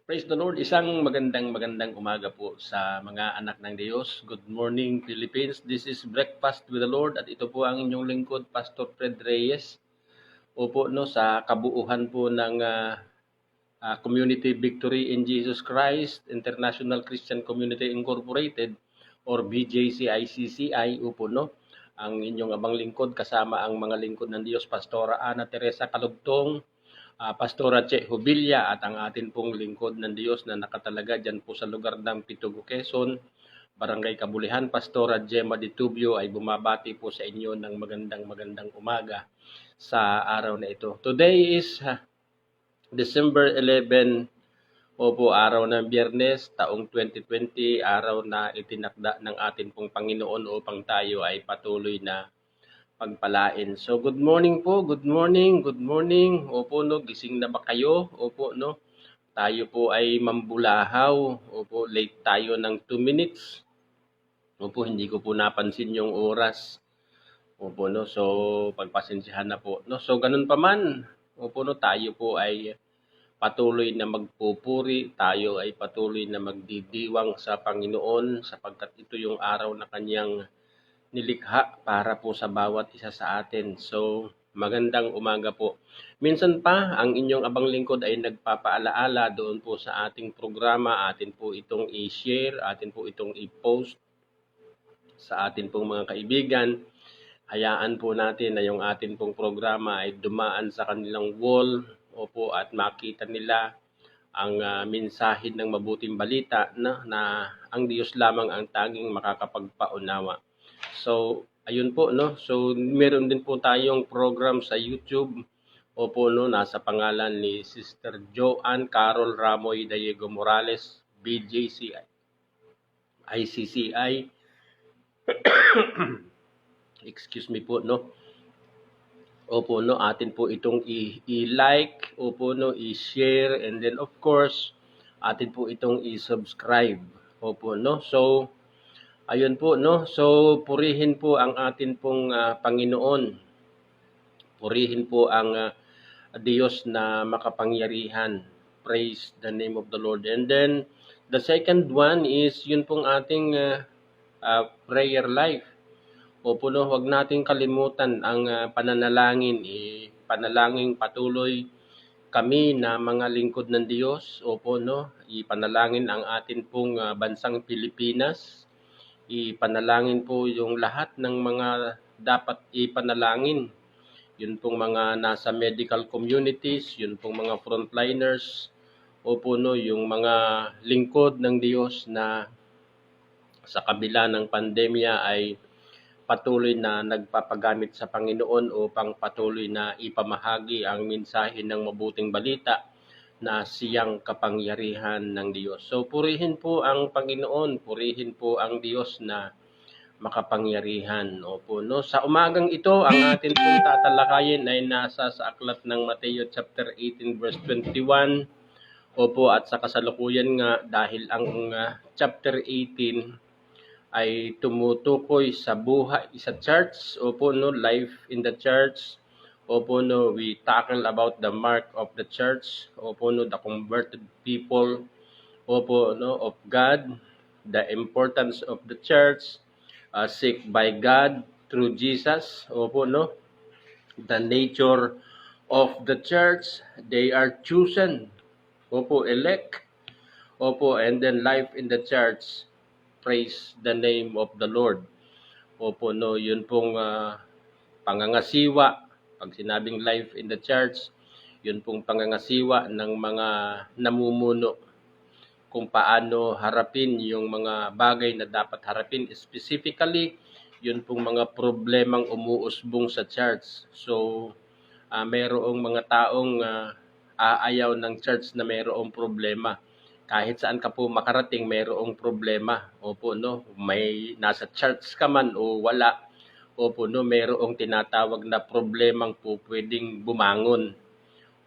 Praise the Lord. Isang magandang umaga po sa mga anak ng Diyos. Good morning, Philippines. This is Breakfast with the Lord at ito po ang inyong lingkod, Pastor Fred Reyes. Opo, no, sa kabuuhan po ng Community Victory in Jesus Christ, International Christian Community Incorporated, or BJCICCI, opo, no, ang inyong abang lingkod kasama ang mga lingkod ng Diyos, Pastora Ana Teresa Calugtong, Pastora Che Hubilla at ang atin pong lingkod ng Diyos na nakatalaga dyan po sa lugar ng Pitugo, Quezon, Barangay Kabulihan, Pastora Gemma Ditubio ay bumabati po sa inyo ng magandang umaga sa araw na ito. Today is December 11, opo, araw ng Biyernes, taong 2020, araw na itinakda ng atin pong Panginoon upang tayo ay patuloy na pagpalain. So good morning po, good morning. Opo, no, gising na ba kayo? Opo, no. Tayo po ay mambulahaw. Opo, late tayo ng 2 minutes. Opo, hindi ko po napansin yung oras. Opo, no. So pagpasensyahan na po, no. So ganun pa man. Opo, no, tayo po ay patuloy na magpupuri, tayo ay patuloy na magdidiwang sa Panginoon sapagkat ito yung araw na kanyang nilikha para po sa bawat isa sa atin. So, magandang umaga po. Minsan pa, ang inyong abang lingkod ay nagpapaalaala doon po sa ating programa. Atin po itong i-share, atin po itong i-post sa atin pong mga kaibigan. Hayaan po natin na yung atin pong programa ay dumaan sa kanilang wall, opo, at makita nila ang mensahe ng mabuting balita na ang Diyos lamang ang tanging makakapagpaunawa. So, ayun po, no? So, meron din po tayong program sa YouTube. Opo, no? Nasa pangalan ni Sister Joanne Carol Ramoy Diego Morales, BJCI, ICCI. Excuse me po, no? Opo, no? Atin po itong i-like, opo, no? I-share, and then of course, atin po itong i-subscribe. Opo, no? So, ayun po, no? So, purihin po ang atin pong Panginoon. Purihin po ang Diyos na makapangyarihan. Praise the name of the Lord. And then, the second one is, yun pong ating prayer life. Opo, no? Huwag nating kalimutan ang pananalangin. Panalangin patuloy kami na mga lingkod ng Diyos. Opo, no? Ipanalangin ang atin pong bansang Pilipinas. Ipanalangin po yung lahat ng mga dapat ipanalangin. Yun pong mga nasa medical communities, yun pong mga frontliners, opo, no, yung mga lingkod ng Diyos na sa kabila ng pandemya ay patuloy na nagpapagamit sa Panginoon upang patuloy na ipamahagi ang mensahe ng mabuting balita na siyang kapangyarihan ng Diyos. So purihin po ang Panginoon, purihin po ang Diyos na makapangyarihan. Opo, no? Sa umagang ito, ang atin pong tatalakayin ay nasa sa aklat ng Mateo chapter 18 verse 21. Opo, at sa kasalukuyan nga dahil ang chapter 18 ay tumutukoy sa buhay sa church. Opo, no, life in the church. Opo, no, we tackle about the mark of the church. Opo, no, the converted people. Opo, no, of God, the importance of the church, seek by God through Jesus. Opo, no, the nature of the church, they are chosen. Opo, elect. Opo, and then life in the church. Praise the name of the Lord. Opo, no, yun pong pangangasiwa. Pag sinabing life in the church, yun pong pangangasiwa ng mga namumuno kung paano harapin yung mga bagay na dapat harapin. Specifically, yun pong mga problemang umuusbong sa church. So, mayroong mga taong aayaw ng church na mayroong problema. Kahit saan ka po makarating, mayroong problema. Opo, no? May nasa church ka man o wala. Opo, no? Mayroong tinatawag na problemang po pwedeng bumangon.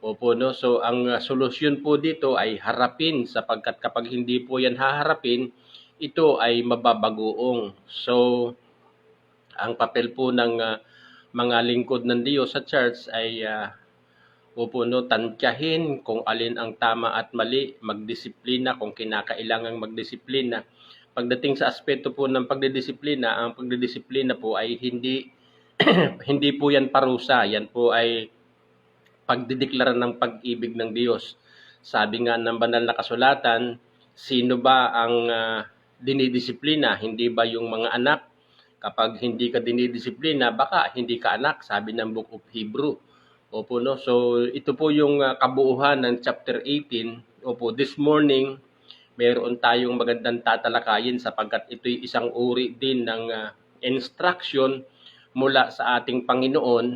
Opo, no? So, ang solusyon po dito ay harapin sapagkat kapag hindi po yan haharapin, ito ay mababagoong. So, ang papel po ng mga lingkod ng Diyos sa church ay Opo, no, tantyahin kung alin ang tama at mali, magdisiplina kung kinakailangang magdisiplina. Pagdating sa aspeto po ng pagdidisiplina, ang pagdidisiplina po ay hindi hindi po yan parusa, yan po ay pagdideklara ng pag-ibig ng Diyos. Sabi nga ng banal na kasulatan, sino ba ang dinidisiplina? Hindi ba yung mga anak? Kapag hindi ka dinidisiplina, baka hindi ka anak, sabi ng Book of Hebrew. Opo, no? So, ito po yung kabuuhan ng chapter 18. Opo, this morning, mayroon tayong magandang tatalakayin sapagkat ito'y isang uri din ng instruction mula sa ating Panginoon.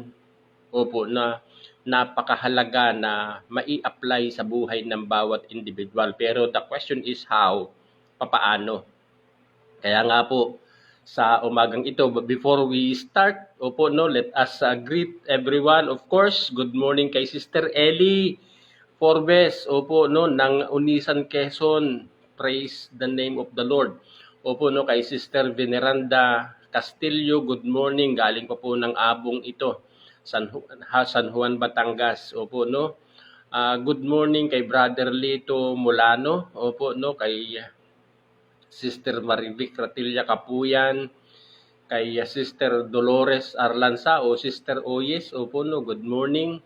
Opo, na napakahalaga na mai-apply sa buhay ng bawat individual. Pero the question is how? Papaano? Kaya nga po, sa umagang ito, but before we start, opo, no, let us greet everyone. Of course, good morning kay Sister Ellie Forbes, opo, no, ng Unisan, Quezon. Praise the name of the Lord. Opo, no, kay Sister Veneranda Castillo, good morning. Galing pa po ng abong ito. San Juan, Batangas. Opo, no. Good morning kay Brother Lito Mulano. Opo, no, kay Sister Marivic Ratilla Kapuyan, kay Sister Dolores Arlanza o Sister Oyes. Opo, no, good morning.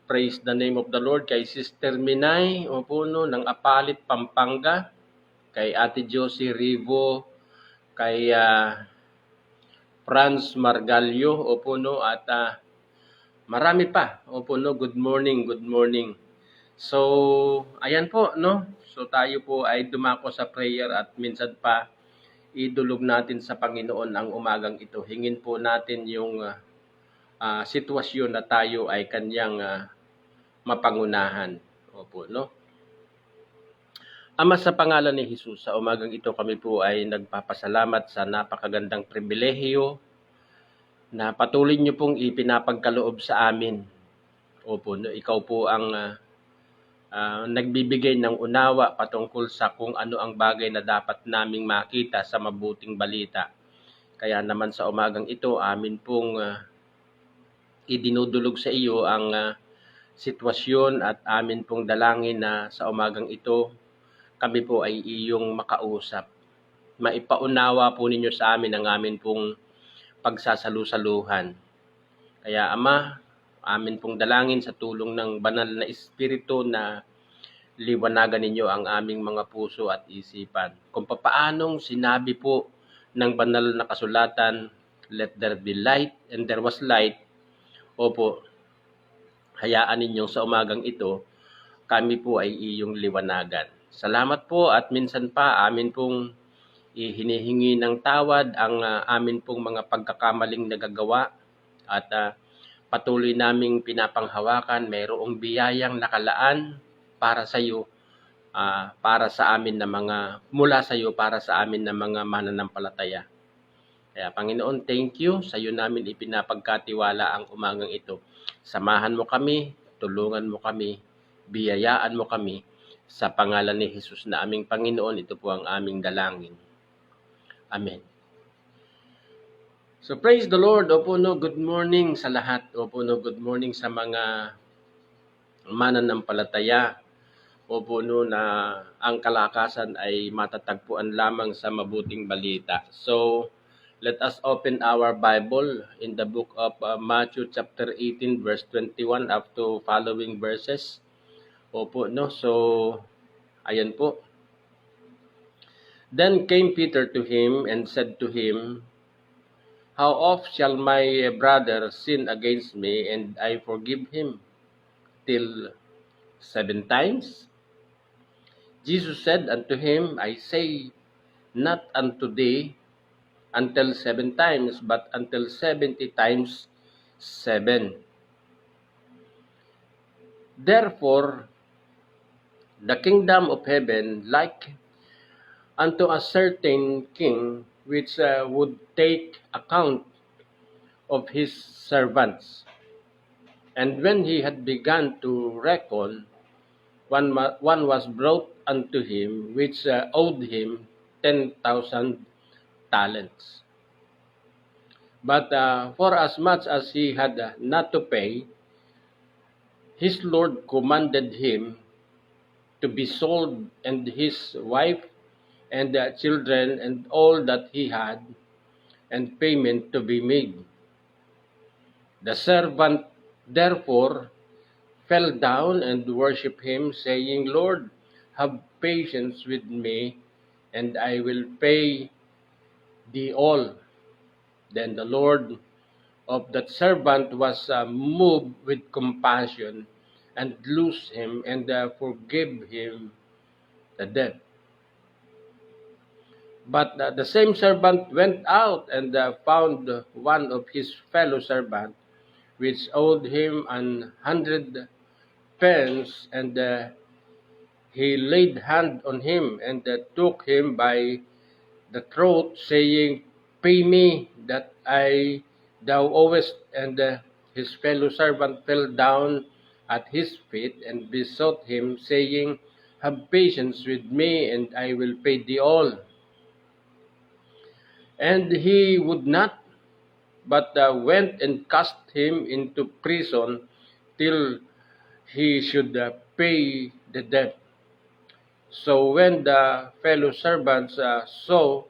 Praise the name of the Lord. Kay Sister Minay, opo, no, ng Apalit, Pampanga. Kay Ate Josie Rivo, kay Franz Margalio, opo, no, at marami pa. Opo, no, good morning, good morning. So, ayan po, no. So, tayo po ay dumako sa prayer at minsan pa idulog natin sa Panginoon ang umagang ito. Hingin po natin yung sitwasyon na tayo ay kanyang mapangunahan. Opo, no. Ama, sa pangalan ni Jesus, sa umagang ito kami po ay nagpapasalamat sa napakagandang pribilehiyo na patuloy niyo pong ipinapagkaloob sa amin. Opo, no, ikaw po ang nagbibigay ng unawa patungkol sa kung ano ang bagay na dapat naming makita sa mabuting balita. Kaya naman sa umagang ito, amin pong idinudulog sa iyo ang sitwasyon at amin pong dalangin na sa umagang ito, kami po ay iyong makausap. Maipaunawa po ninyo sa amin ang amin pong pagsasalusaluhan. Kaya Ama, amin pong dalangin sa tulong ng banal na Espiritu na liwanagan ninyo ang aming mga puso at isipan. Kung papaanong sinabi po ng banal na kasulatan, let there be light, and there was light. Opo, hayaan ninyo sa umagang ito, kami po ay iyong liwanagan. Salamat po at minsan pa amin pong hinihingi ng tawad ang amin pong mga pagkakamaling nagagawa at patuloy naming pinapanghawakan mayroong biyayang nakalaan para sa iyo, para sa amin na mga mula sa iyo para sa amin na mga mananampalataya. Kaya Panginoon, thank you. Sa iyo namin ipinapagkatiwala ang umagang ito. Samahan mo kami, tulungan mo kami, biyayaan mo kami sa pangalan ni Jesus na aming Panginoon. Ito po ang aming dalangin. Amen. So praise the Lord. Opo, no, good morning sa lahat. Opo, no, good morning sa mga mananampalataya. Opo, no, na ang kalakasan ay matatagpuan lamang sa mabuting balita. So, let us open our Bible in the book of Matthew chapter 18 verse 21 up to following verses. Opo, no, so ayan po. Then came Peter to him and said to him, how oft shall my brother sin against me and I forgive him? Till 7 times? Jesus said unto him, I say not unto thee until 7 times, but until 70 times 7. Therefore, the kingdom of heaven like unto a certain king which would take account of his servants. And when he had begun to reckon, one was brought unto him which owed him 10,000 talents. But for as much as he had not to pay, his Lord commanded him to be sold, and his wife and the children and all that he had, and payment to be made. The servant therefore fell down and worshipped him, saying, Lord, have patience with me, and I will pay thee all. Then the Lord of that servant was moved with compassion, and loosed him, and forgave him the debt. But the same servant went out and found one of his fellow servants, which owed him 100 pence, and he laid hand on him, and took him by the throat, saying, Pay me that thou owest. And his fellow servant fell down at his feet and besought him, saying, Have patience with me, and I will pay thee all. And he would not, but went and cast him into prison till he should pay the debt. So when the fellow servants saw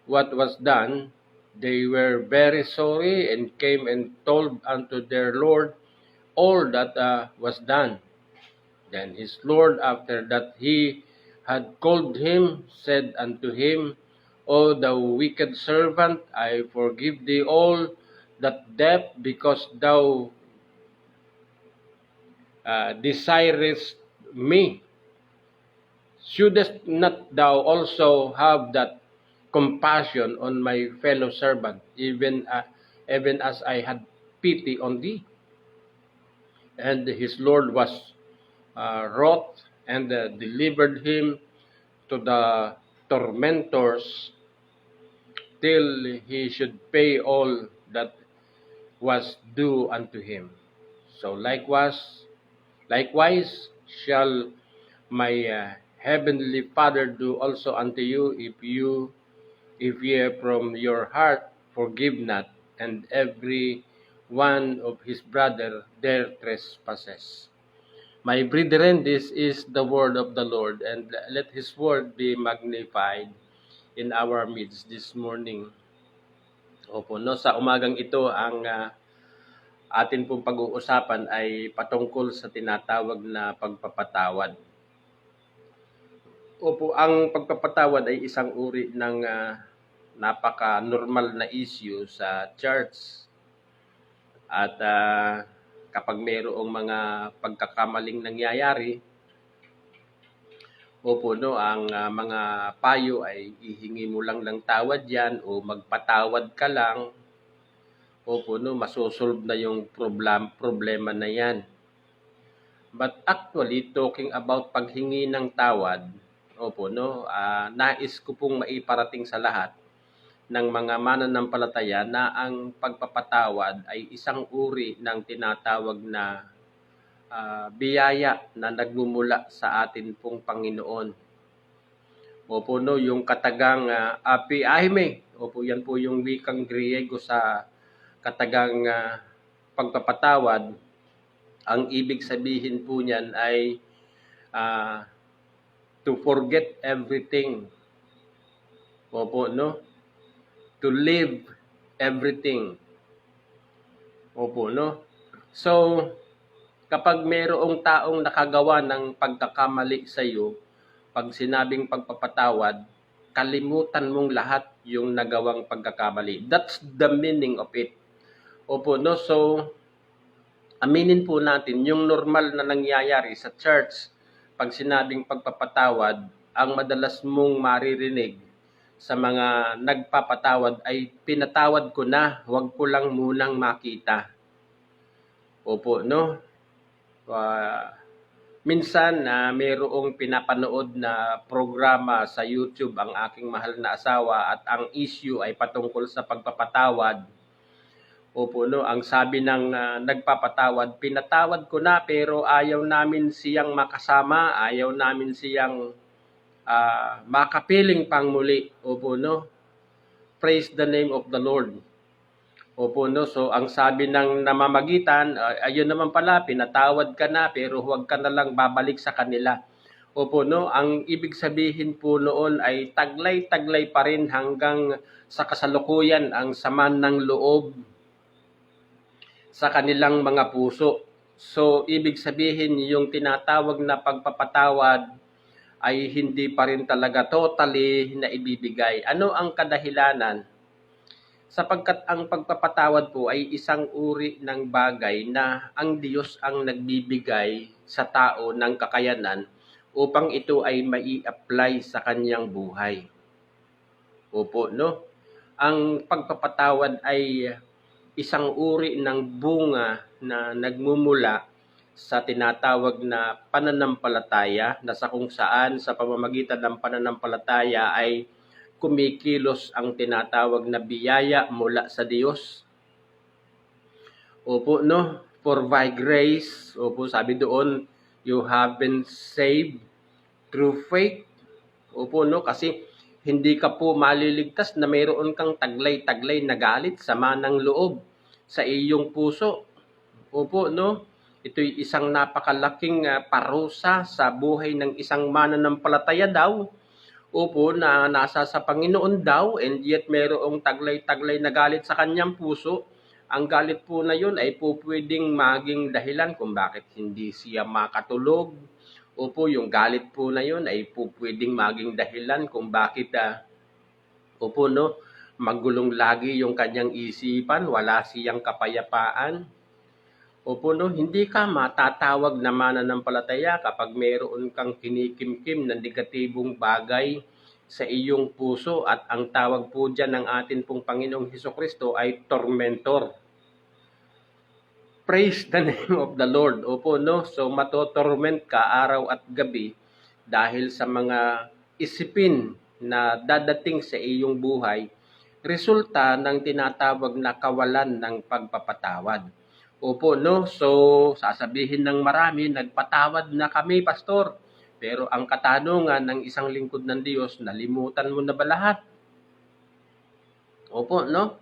what was done, they were very sorry, and came and told unto their Lord all that was done. Then his Lord, after that he had called him, said unto him, O thou wicked servant, I forgive thee all that debt, because thou desirest me. Shouldest not thou also have that compassion on my fellow servant, even as I had pity on thee? And his Lord was wroth, and delivered him to the tormentors till he should pay all that was due unto him. So likewise shall my heavenly Father do also unto you, if ye from your heart forgive not, and every one of his brother their trespasses. My brethren, this is the word of the Lord, and let his word be magnified in our midst this morning. Opo, no, sa umagang ito, ang atin pong pag-uusapan ay patungkol sa tinatawag na pagpapatawad. Opo, ang pagpapatawad ay isang uri ng napaka-normal na issue sa church. At kapag mayroong mga pagkakamaling nangyayari, opo, no, ang mga payo ay ihingi mo lang ng tawad yan, o magpatawad ka lang. Opo, no, masosolve na yung problema na yan. But actually, talking about paghingi ng tawad, opo, no, nais ko pong maiparating sa lahat ng mga mananampalataya na ang pagpapatawad ay isang uri ng tinatawag na biyaya na nagmumula sa atin pong Panginoon. Opo, no, yung katagang apiaime. Opo, yan po yung wikang Griego sa katagang pagpapatawad. Ang ibig sabihin po niyan ay to forget everything. Opo, no? To leave everything. Opo, no? So, kapag mayroong taong nakagawa ng pagkakamali sa iyo, pag sinabing pagpapatawad, kalimutan mong lahat yung nagawang pagkakamali. That's the meaning of it. Opo, no? So, aminin po natin, yung normal na nangyayari sa church, pag sinabing pagpapatawad, ang madalas mong maririnig sa mga nagpapatawad ay, pinatawad ko na, huwag ko lang munang makita. Opo, no? Minsan mayroong pinapanood na programa sa YouTube ang aking mahal na asawa, at ang issue ay patungkol sa pagpapatawad. Opo, no, ang sabi ng nagpapatawad, pinatawad ko na pero ayaw namin siyang makasama, ayaw namin siyang makapiling pang muli. Opo, no? Praise the name of the Lord. Opo, no? So, ang sabi ng namamagitan, ayun naman pala, pinatawad ka na, pero huwag ka na lang babalik sa kanila. Opo, no? Ang ibig sabihin po noon ay taglay-taglay pa rin hanggang sa kasalukuyan ang sama ng loob sa kanilang mga puso. So, ibig sabihin, yung tinatawag na pagpapatawad ay hindi pa rin talaga totally na ibibigay. Ano ang kadahilanan? Sapagkat ang pagpapatawad po ay isang uri ng bagay na ang Diyos ang nagbibigay sa tao ng kakayanan upang ito ay mai-apply sa kanyang buhay. Opo, no? Ang pagpapatawad ay isang uri ng bunga na nagmumula sa tinatawag na pananampalataya na sa kung saan sa pamamagitan ng pananampalataya ay kumikilos ang tinatawag na biyaya mula sa Diyos. Opo, no? For by grace, opo, sabi doon, you have been saved through faith. Opo, no? Kasi hindi ka po maliligtas na mayroon kang taglay-taglay na galit, sama ng loob sa iyong puso. Opo, no? Ito'y isang napakalaking parusa sa buhay ng isang mananampalataya daw. Opo, na nasa sa Panginoon daw, and yet mayroong taglay-taglay na galit sa kanyang puso. Ang galit po na yun ay po pwedeng maging dahilan kung bakit hindi siya makatulog. Opo, yung galit po na yun ay po pwedeng maging dahilan kung bakit, opo, no, magulong lagi yung kanyang isipan, wala siyang kapayapaan. Opo, no, hindi ka matatawag na mananampalataya kapag mayroon kang kinikimkim na negatibong bagay sa iyong puso, at ang tawag po dyan ng atin pong Panginoong Hesukristo ay tormentor. Praise the name of the Lord. Opo, no, so matotorment ka araw at gabi dahil sa mga isipin na dadating sa iyong buhay, resulta ng tinatawag na kawalan ng pagpapatawad. Opo, no? So, sasabihin ng marami, nagpatawad na kami, pastor. Pero ang katanungan ng isang lingkod ng Diyos, nalimutan mo na ba lahat? Opo, no?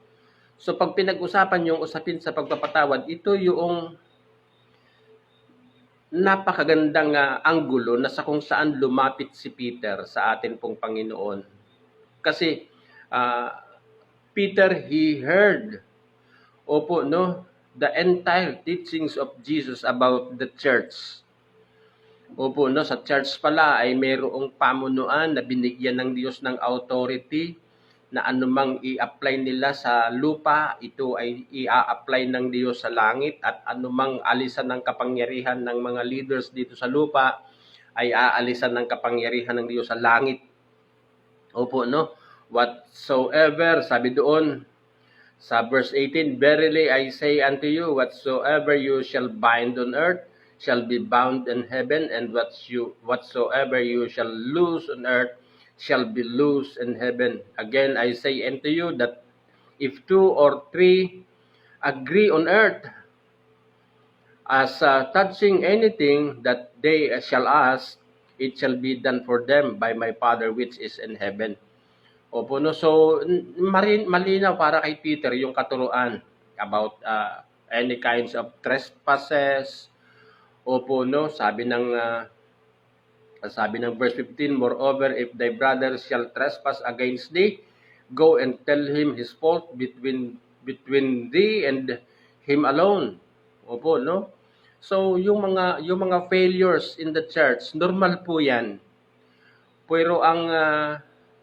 So, pag pinag-usapan yung usapin sa pagpapatawad, ito yung napakagandang anggulo na sa kung saan lumapit si Peter sa atin pong Panginoon. Kasi, Peter, he heard, opo, no, the entire teachings of Jesus about the church. Opo, no, sa church pala ay mayroong pamunuan na binigyan ng Diyos ng authority na anumang i-apply nila sa lupa, ito ay i-apply ng Diyos sa langit, at anumang alisan ng kapangyarihan ng mga leaders dito sa lupa ay aalisan ng kapangyarihan ng Diyos sa langit. Opo, no? Whatsoever, sabi doon, sa verse 18, verily I say unto you, whatsoever you shall bind on earth shall be bound in heaven, and whatsoever you shall loose on earth shall be loosed in heaven. Again, I say unto you that if 2 or 3 agree on earth as touching anything that they shall ask, it shall be done for them by my Father which is in heaven. Opo, no? So, malinaw para kay Peter yung katuruan about any kinds of trespasses. Opo, no? Sabi ng verse 15, moreover, if thy brother shall trespass against thee, go and tell him his fault between thee and him alone. Opo, no? So, yung mga failures in the church, normal po yan. Pero ang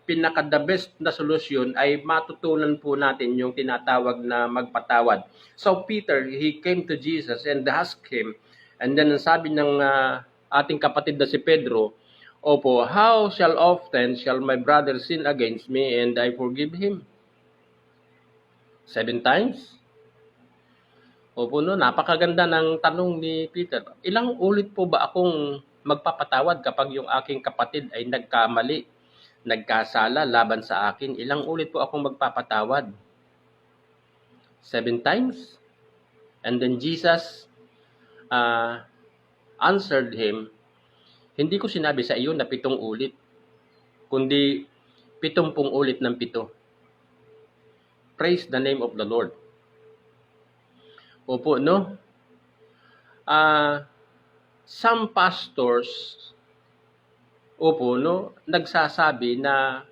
pinaka-the best na solusyon ay matutunan po natin yung tinatawag na magpatawad. So Peter, he came to Jesus and asked him, and then sabi ng ating kapatid na si Pedro, opo, how shall often shall my brother sin against me and I forgive him? 7 times? Opo, no, napakaganda ng tanong ni Peter. Ilang ulit po ba akong magpapatawad kapag yung aking kapatid ay nagkamali, nagkasala laban sa akin? Ilang ulit po akong magpapatawad? 7 times? And then Jesus answered him, hindi ko sinabi sa iyo na 7 ulit, kundi 70 ulit ng 7. Praise the name of the Lord. Opo, no? Some pastors, opo, no, nagsasabi na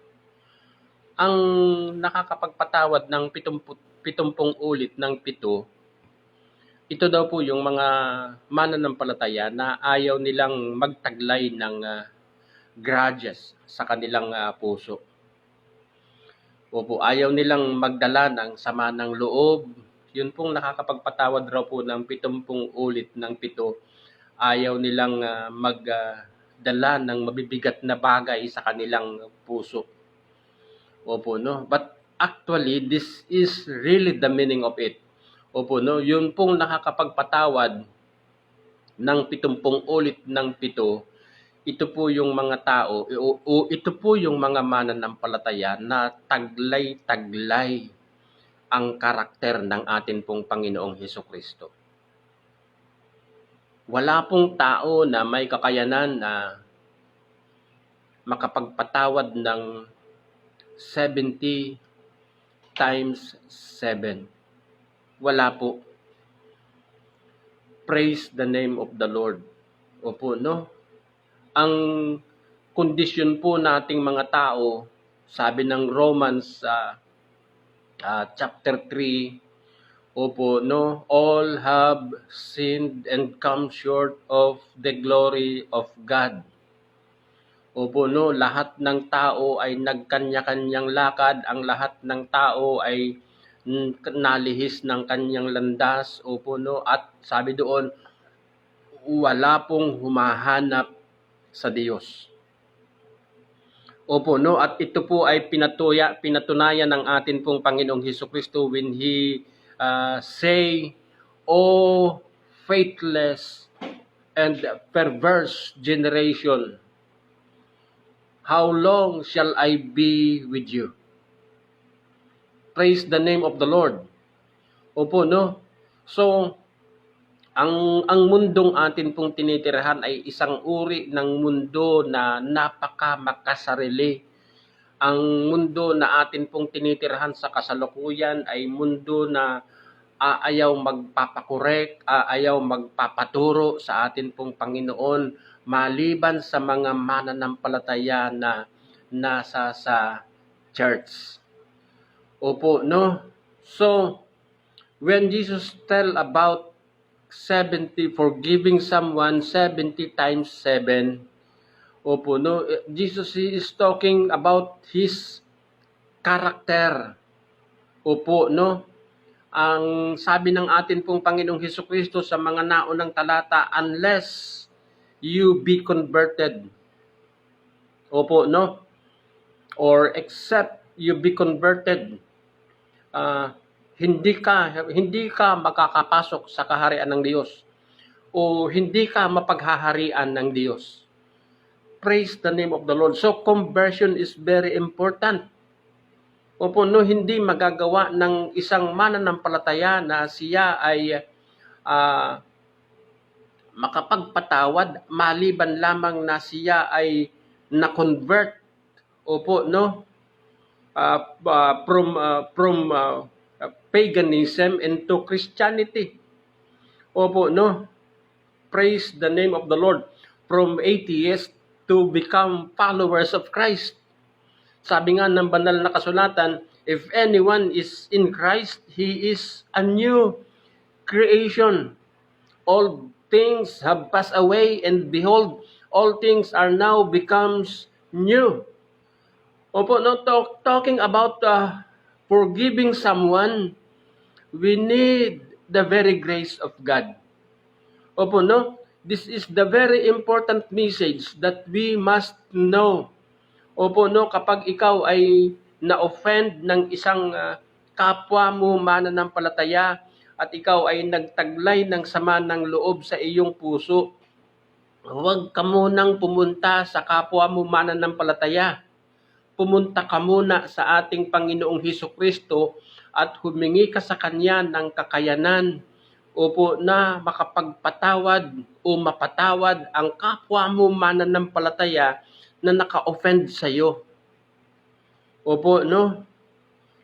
ang nakakapagpatawad ng 70 ulit ng 7, ito daw po yung mga mananampalataya na ayaw nilang magtaglay ng grudges sa kanilang puso. Opo, ayaw nilang magdala ng sama ng loob. Yun pong nakakapagpatawad raw po ng 70 ulit ng 7. Ayaw nilang magdala ng mabibigat na bagay sa kanilang puso. Opo, no? But actually, this is really the meaning of it. Opo, no? Yun pong nakakapagpatawad ng 70 ulit ng 7, ito po yung mga tao, o ito po yung mga mananampalataya na taglay-taglay ang karakter ng atin pong Panginoong Hesukristo. Wala pong tao na may kakayanan na makapagpatawad ng 70 times 7. Wala po. Praise the name of the Lord. Opo, no? Ang kondisyon po nating mga tao, sabi ng Romans chapter 3, opo, no? All have sinned and come short of the glory of God. Opo, no? Lahat ng tao ay nagkanya-kanyang lakad. Ang lahat ng tao ay nalihis ng kanyang landas. Opo, no? At sabi doon, wala pong humahanap sa Diyos. Opo, no? At ito po ay pinatunayan ng atin pong Panginoong Hesukristo when He say, "O faithless and perverse generation, how long shall I be with you?" Praise the name of the Lord. Opo, no? So, ang mundong atin pong tinitirahan ay isang uri ng mundo na napakamakasarili. Ang mundo na atin pong tinitirahan sa kasalukuyan ay mundo na ayaw magpapakorek, ayaw magpapaturo sa atin pong Panginoon, maliban sa mga mananampalataya na nasa sa church. Opo, no? So, when Jesus tell about 70, forgiving someone 70 times 7. Opo, no? Jesus is talking about His character. Opo, no? Ang sabi ng atin pong Panginoong Hesukristo sa mga naunang talata, unless you be converted. Opo, no? Or except you be converted. Hindi ka makakapasok sa kaharian ng Diyos o hindi ka mapaghaharian ng Diyos. Praise the name of the Lord. So conversion is very important. Opo, no, hindi magagawa ng isang mananampalataya na siya ay makapagpatawad maliban lamang na siya ay na-convert. Opo, no? From paganism into Christianity. Opo, no? Praise the name of the Lord. From atheists to become followers of Christ. Sabi nga ng banal na kasulatan, if anyone is in Christ, he is a new creation. All things have passed away, and behold, all things are now becomes new. Opo, no? Talking about forgiving someone, we need the very grace of God. Opo, no? This is the very important message that we must know. Opo, no? Kapag ikaw ay na-offend ng isang kapwa mo mananampalataya at ikaw ay nagtaglay ng sama ng loob sa iyong puso, huwag ka munang pumunta sa kapwa mo mananampalataya. Pumunta ka muna sa ating Panginoong Hesukristo at humingi ka sa Kanya ng kakayanan, opo, na makapagpatawad o mapatawad ang kapwa mo mananampalataya na naka-offend sa iyo. Opo, no?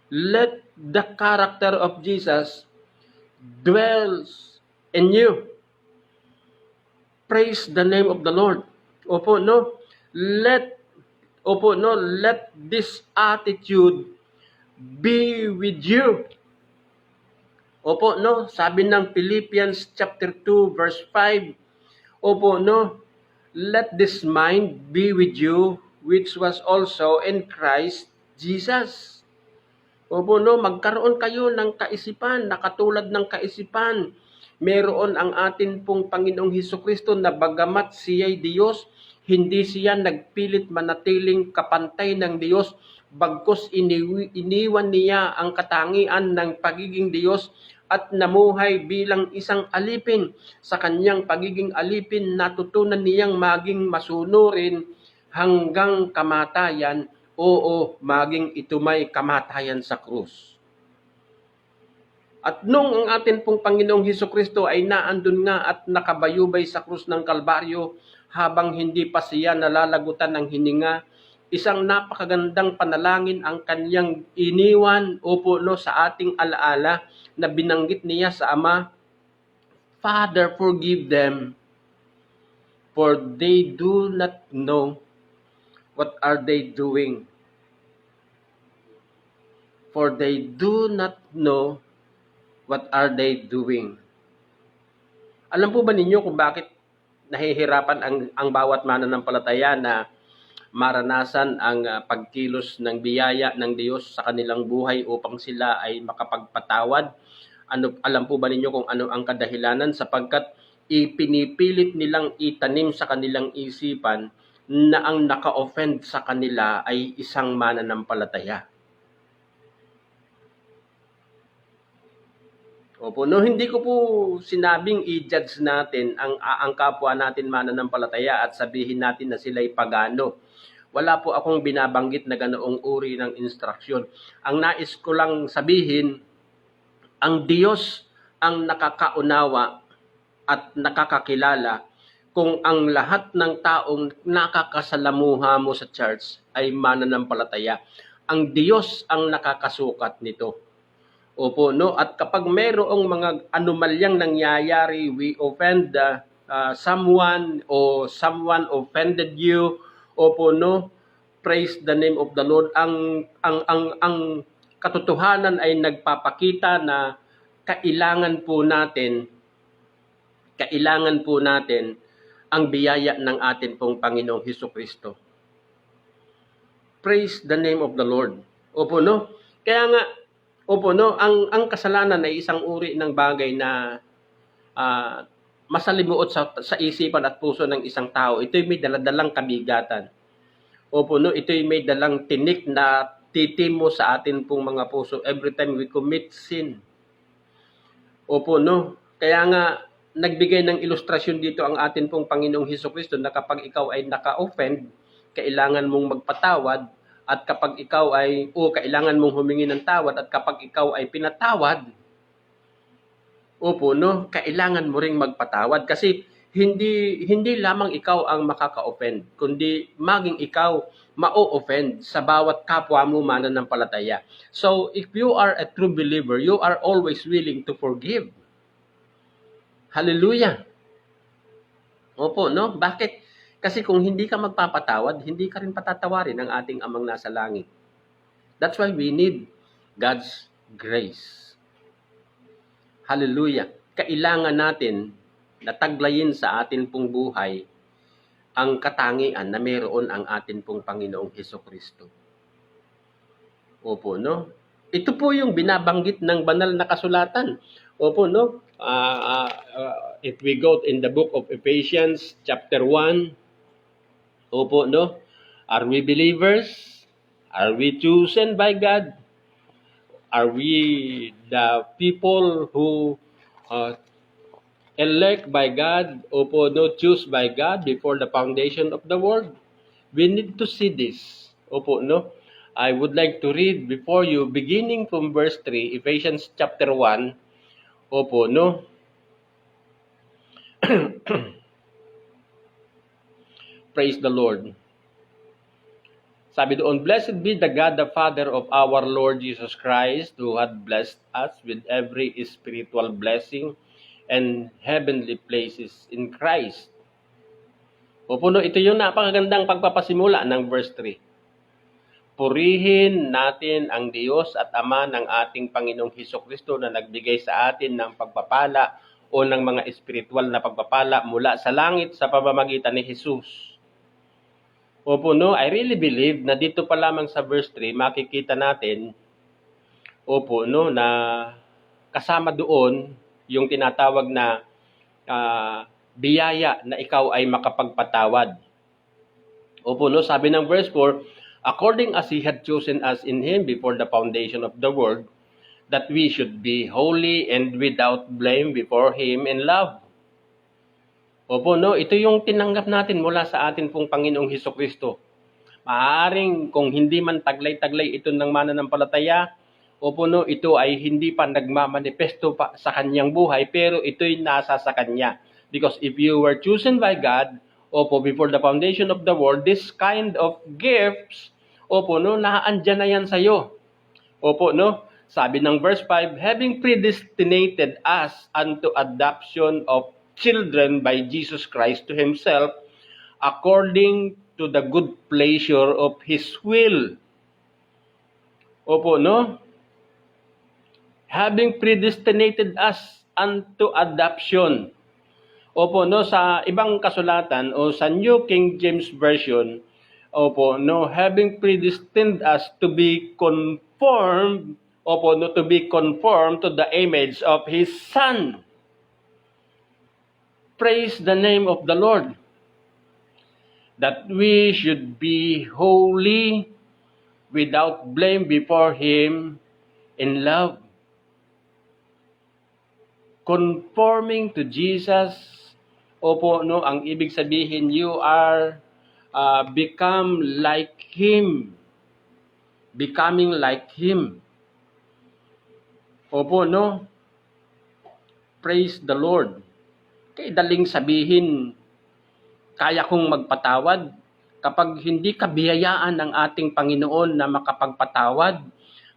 Let the character of Jesus dwells in you. Praise the name of the Lord. Opo, no? Let this attitude be with you. Opo, no? Sabi ng Philippians chapter 2 verse 5. Opo, no? Let this mind be with you, which was also in Christ Jesus. Opo, no? Magkaroon kayo ng kaisipan na katulad ng kaisipan. Meron ang atin pong Panginoong Hesukristo na bagamat siya'y Diyos, hindi siya nagpilit manatiling kapantay ng Diyos, bagkus iniwan niya ang katangian ng pagiging Diyos at namuhay bilang isang alipin. Sa kanyang pagiging alipin, natutunan niyang maging masunurin hanggang kamatayan, maging ito may kamatayan sa krus. At nung ang atin pong Panginoong Hesukristo ay naandun nga at nakabayubay sa krus ng Kalbaryo, habang hindi pa siya nalalagutan ng hininga, isang napakagandang panalangin ang kanyang iniwan sa ating alaala na binanggit niya sa Ama, Father, forgive them, for they do not know what are they doing. For they do not know what are they doing. Alam po ba ninyo kung bakit nahihirapan ang bawat mananampalataya na maranasan ang pagkilos ng biyaya ng Diyos sa kanilang buhay upang sila ay makapagpatawad? Alam po ba ninyo kung ano ang kadahilanan? Sapagkat ipinipilit nilang itanim sa kanilang isipan na ang naka-offend sa kanila ay isang mananampalataya. Opo, no, hindi ko po sinabing i-judge natin ang kapwa natin mananampalataya at sabihin natin na sila'y pagano. Wala po akong binabanggit na ganoong uri ng instruksyon. Ang nais ko lang sabihin, ang Diyos ang nakakaunawa at nakakakilala kung ang lahat ng taong nakakasalamuha mo sa church ay mananampalataya. Ang Diyos ang nakakasukat nito. Opo, no? At kapag mayroong mga anomalyang nangyayari, we offend someone o someone offended you, opo, no? Praise the name of the Lord. Ang katotohanan ay nagpapakita na kailangan po natin ang biyaya ng atin pong Panginoong Hesukristo. Praise the name of the Lord. Opo, no? Kaya nga, ang kasalanan ay isang uri ng bagay na masalimuot sa isipan at puso ng isang tao. Ito'y may daladalang kabigatan. Opo, no? Ito'y may dalang tinik na titimo sa atin pong mga puso every time we commit sin. Opo, no? Kaya nga, nagbigay ng ilustrasyon dito ang atin pong Panginoong Hesukristo na kapag ikaw ay naka-offend, kailangan mong magpatawad. At kapag ikaw ay, kailangan mong humingi ng tawad, at kapag ikaw ay pinatawad, kailangan mo ring magpatawad. Kasi hindi lamang ikaw ang makaka-offend, kundi maging ikaw ma-offend sa bawat kapwa mo mananampalataya. So, if you are a true believer, you are always willing to forgive. Hallelujah! Opo, no? Bakit? Kasi kung hindi ka magpapatawad, hindi ka rin patatawarin ng ating Amang nasa langit. That's why we need God's grace. Hallelujah! Kailangan natin na taglayin sa atin pong buhay ang katangian na meron ang atin pong Panginoong Hesukristo. Opo, no? Ito po yung binabanggit ng banal na kasulatan. Opo, no? If we go in the book of Ephesians chapter 1, opo, no? Are we believers? Are we chosen by God? Are we the people who elect by God? Opo, no? Choose by God before the foundation of the world? We need to see this. Opo, no? I would like to read before you, beginning from verse 3, Ephesians chapter 1. Opo, no? Praise the Lord. Sabi doon, "Blessed be the God, the Father of our Lord Jesus Christ, who had blessed us with every spiritual blessing and heavenly places in Christ." O puno, ito yung napakagandang pagpapasimula ng verse 3. Purihin natin ang Diyos at Ama ng ating Panginoong Hesukristo na nagbigay sa atin ng pagpapala o ng mga espiritual na pagpapala mula sa langit sa pamamagitan ni Jesus. Opo, no, I really believe na dito pa lamang sa verse 3, makikita natin, opo, no, na kasama doon yung tinatawag na biyaya na ikaw ay makapagpatawad. Opo, no, sabi ng verse 4, according as He had chosen us in Him before the foundation of the world, that we should be holy and without blame before Him in love. Opo, no, ito yung tinanggap natin mula sa atin pong Panginoong Hesukristo. Maaaring kung hindi man taglay-taglay ito ng mananampalataya, opo, no, ito ay hindi pa nagmamanifesto pa sa kanyang buhay, pero ito'y nasa sa kanya. Because if you were chosen by God, opo, before the foundation of the world, this kind of gifts, opo, no, naandyan na yan sa'yo. Opo, no, sabi ng verse 5, having predestinated us unto adoption of children by Jesus Christ to Himself, according to the good pleasure of His will. Opo, no? Having predestinated us unto adoption. Opo, no? Sa ibang kasulatan o sa New King James Version, opo, no? Having predestined us to be conformed, opo, no? To be conformed to the image of His Son. Praise the name of the Lord. That we should be holy, without blame before Him in love. Conforming to Jesus, opo, no, ang ibig sabihin, you are become like Him. Becoming like Him. Opo, no? Praise the Lord. Kaya daling sabihin, kaya kong magpatawad kapag hindi ka biyayaan ng ating Panginoon na makapagpatawad,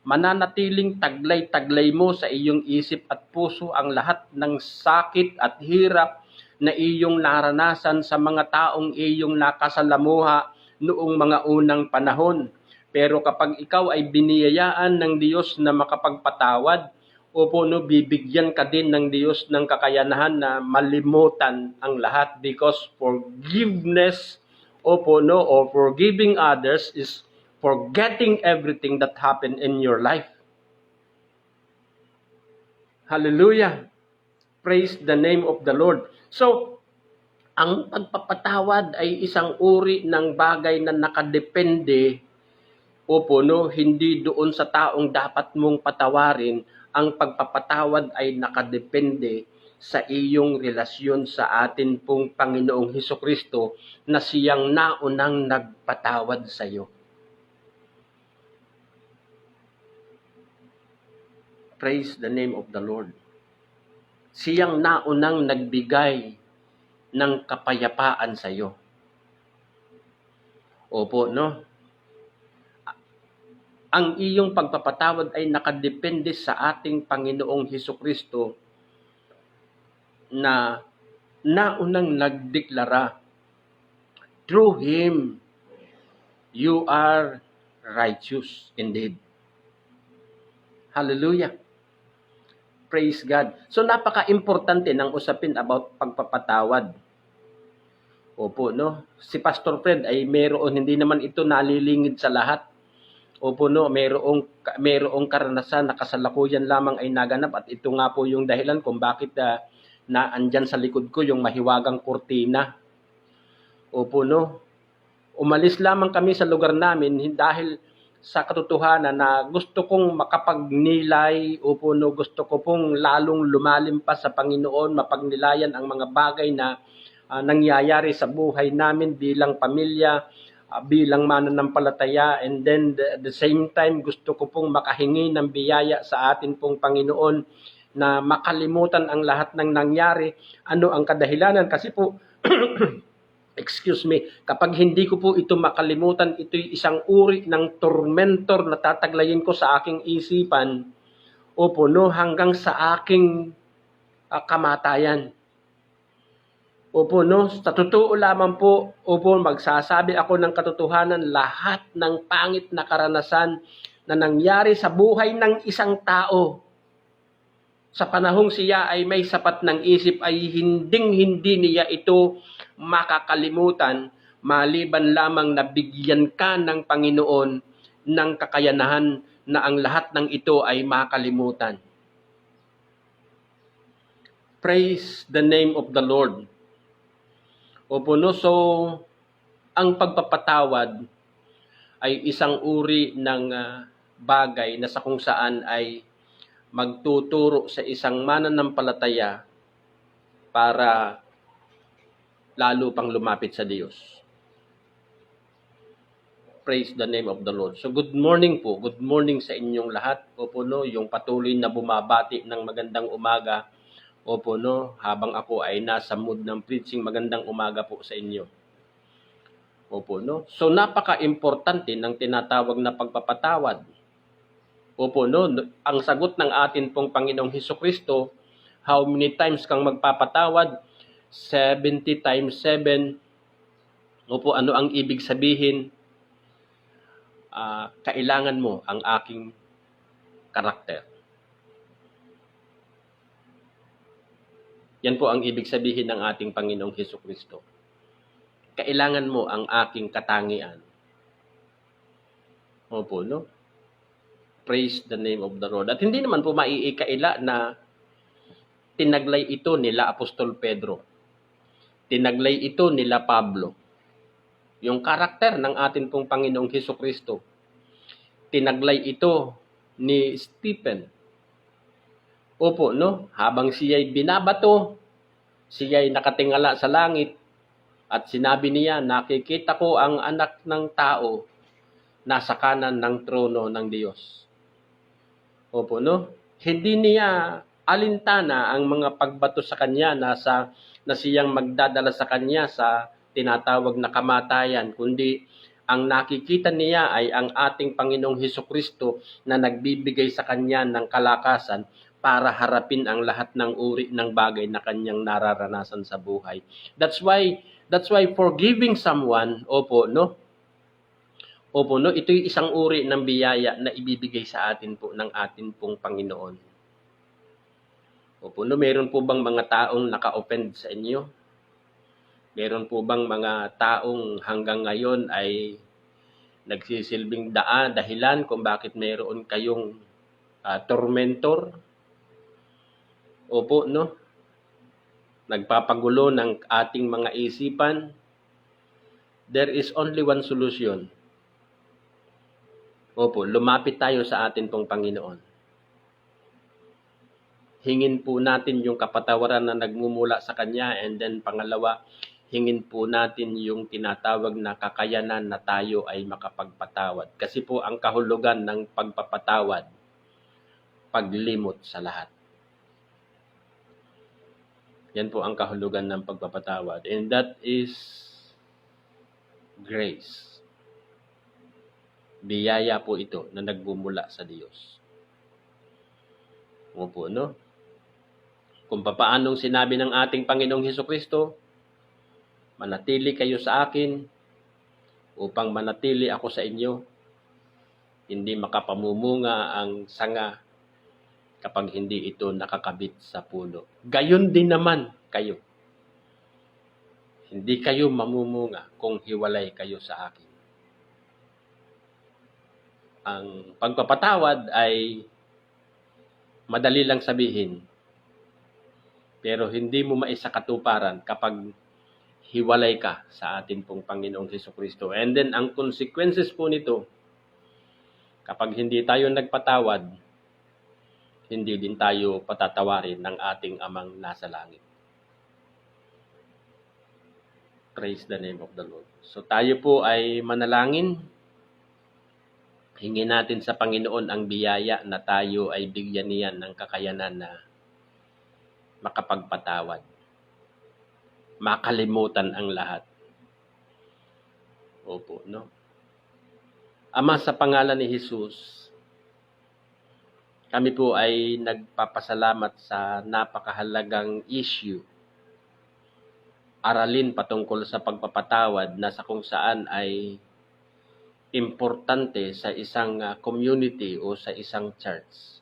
mananatiling taglay-taglay mo sa iyong isip at puso ang lahat ng sakit at hirap na iyong naranasan sa mga taong iyong nakasalamuha noong mga unang panahon. Pero kapag ikaw ay biniyayaan ng Diyos na makapagpatawad, opo, no, bibigyan ka din ng Diyos ng kakayanahan na malimutan ang lahat, because forgiveness, opo, no, or forgiving others is forgetting everything that happened in your life. Hallelujah. Praise the name of the Lord. So, ang pagpapatawad ay isang uri ng bagay na nakadepende, opo, no, hindi doon sa taong dapat mong patawarin. Ang pagpapatawad ay nakadepende sa iyong relasyon sa atin pong Panginoong Hesukristo na siyang naunang nagpatawad sa iyo. Praise the name of the Lord. Siyang naunang nagbigay ng kapayapaan sa iyo. Opo, no? Ang iyong pagpapatawad ay nakadepende sa ating Panginoong Hesukristo na naunang nagdeklara, through Him, you are righteous indeed. Hallelujah. Praise God. So napaka-importante ng usapin about pagpapatawad. Opo, no? Si Pastor Fred ay mayroon, hindi naman ito nalilingid sa lahat. Opo, no, mayroong karanasan na kasalukuyan lamang ay naganap, at ito nga po yung dahilan kung bakit naandyan sa likod ko yung mahiwagang kurtina. Opo, no, umalis lamang kami sa lugar namin dahil sa katotohanan na gusto kong makapagnilay, opo, no, gusto ko pong lalong lumalim pa sa Panginoon, mapagnilayan ang mga bagay na nangyayari sa buhay namin bilang pamilya, bilang mananampalataya, and then at the same time gusto ko pong makahingi ng biyaya sa atin pong Panginoon na makalimutan ang lahat ng nangyari. Ano ang kadahilanan? Kasi po kapag hindi ko po ito makalimutan, ito'y isang uri ng tormentor na tataglayin ko sa aking isipan, opo, no, hanggang sa aking kamatayan. Opo, no, sa totoo lamang po, opo, magsasabi ako ng katotohanan, lahat ng pangit na karanasan na nangyari sa buhay ng isang tao, sa panahong siya ay may sapat ng isip, ay hinding-hindi niya ito makakalimutan, maliban lamang na bigyan ka ng Panginoon ng kakayanahan na ang lahat ng ito ay makalimutan. Praise the name of the Lord. Opo, no? So, ang pagpapatawad ay isang uri ng bagay na sa kung saan ay magtuturo sa isang mananampalataya para lalo pang lumapit sa Diyos. Praise the name of the Lord. So good morning po. Good morning sa inyong lahat. Opo, no, yung patuloy na bumabati ng magandang umaga. Opo, no, habang ako ay nasa mood ng preaching, magandang umaga po sa inyo. Opo, no. So napaka-importante ng tinatawag na pagpapatawad. Opo, no, ang sagot ng atin pong Panginoong Hesukristo, how many times kang magpapatawad? 70 times 7. Opo, ano ang ibig sabihin? Kailangan mo ang aking karakter. Yan po ang ibig sabihin ng ating Panginoong Hesukristo. Kailangan mo ang aking katangian. Opo, no? Praise the name of the Lord. At hindi naman po maiikaila na tinaglay ito nila Apostol Pedro. Tinaglay ito nila Pablo. Yung karakter ng atin pong Panginoong Hesukristo. Tinaglay ito ni Stephen. Opo, no? Habang siya'y binabato, siya'y nakatingala sa langit at sinabi niya, nakikita ko ang anak ng tao nasa kanan ng trono ng Diyos. Opo, no? Hindi niya alintana ang mga pagbato sa kanya na siyang magdadala sa kanya sa tinatawag na kamatayan, kundi ang nakikita niya ay ang ating Panginoong Hesukristo na nagbibigay sa kanya ng kalakasan para harapin ang lahat ng uri ng bagay na kanyang nararanasan sa buhay. That's why forgiving someone, opo, no? Opo, no, ito'y isang uri ng biyaya na ibibigay sa atin po ng atin pong Panginoon. Opo, no, meron po bang mga taong naka-offend sa inyo? Meron po bang mga taong hanggang ngayon ay nagsisilbing dahilan kung bakit meron kayong tormentor? Opo, no? Nagpapagulo ng ating mga isipan. There is only one solution. Opo, lumapit tayo sa atin pong Panginoon. Hingin po natin yung kapatawaran na nagmumula sa Kanya, and then pangalawa, hingin po natin yung tinatawag na kakayanan na tayo ay makapagpatawad. Kasi po ang kahulugan ng pagpapatawad, paglimot sa lahat. Yan po ang kahulugan ng pagpapatawad. And that is grace. Biyaya po ito na nagbumula sa Diyos. Opo, no? Kung papaanong sinabi ng ating Panginoong Hesukristo, manatili kayo sa akin upang manatili ako sa inyo. Hindi makapamumunga ang sanga kapag hindi ito nakakabit sa puno. Gayon din naman kayo. Hindi kayo mamumunga kung hiwalay kayo sa akin. Ang pagpapatawad ay madali lang sabihin, pero hindi mo maisakatuparan kapag hiwalay ka sa atin pong Panginoong Hesukristo. And then, ang consequences po nito, kapag hindi tayo nagpatawad, hindi din tayo patatawarin ng ating Amang nasa langit. Praise the name of the Lord. So tayo po ay manalangin. Hingin natin sa Panginoon ang biyaya na tayo ay bigyan niyan ng kakayanan na makapagpatawad. Makalimutan ang lahat. Opo, no? Ama, sa pangalan ni Jesus, kami po ay nagpapasalamat sa napakahalagang issue, aralin patungkol sa pagpapatawad na sa kung saan ay importante sa isang community o sa isang church.